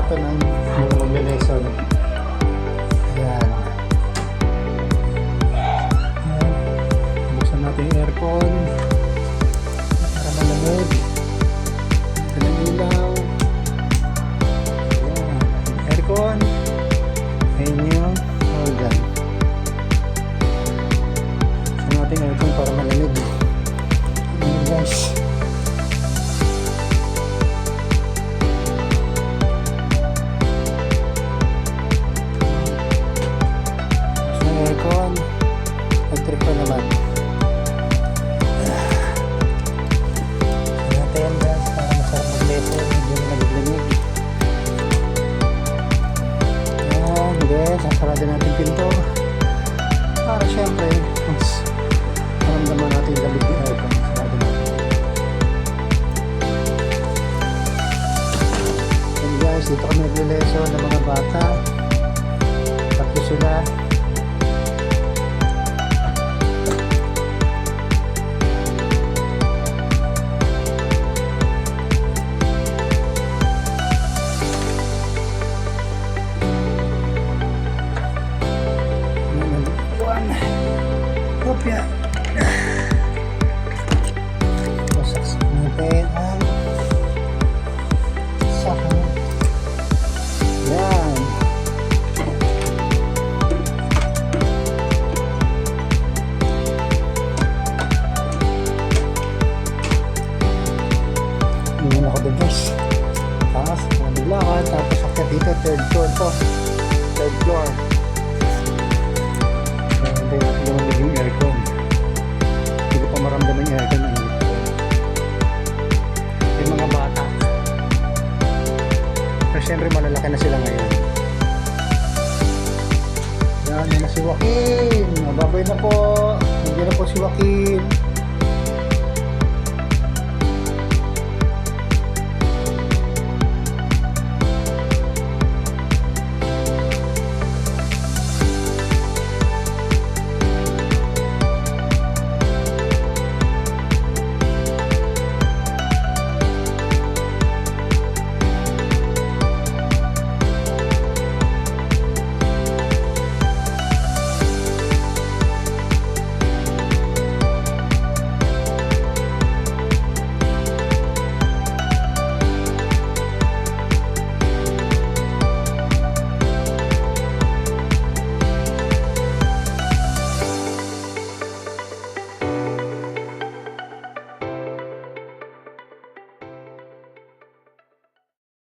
kwarto ng mga magle-lesson. Ayan. Buksan natin yung aircon para malamig. Ito ng ilaw. Ayan. Aircon. Ayun yung organ. Buksan natin yung aircon para malamig. Ayan guys. Aircon, electric pa naman. Natin guys, para masarap mag-leso, medyo naglamig. Ayan guys, sasarado natin pinto para syempre mas maramdaman natin yung lamig ng aircon. Sarado natin. Ayan guys, dito kami nagleso ng mga bata. Tatlo sila. Kopya. Masak natin ang saka. Yan. Iwan ako din guys. Tapos, maglakad. Tapos akyat dito, third floor to. Third floor. Hindi natin lumamig yung aircon. Hindi ko pa maramdaman yung aircon ng yung mga bata. Pero syempre malalaki na sila ngayon. Yan na si Joaquin. Mababay na po. Hindi na po si Joaquin.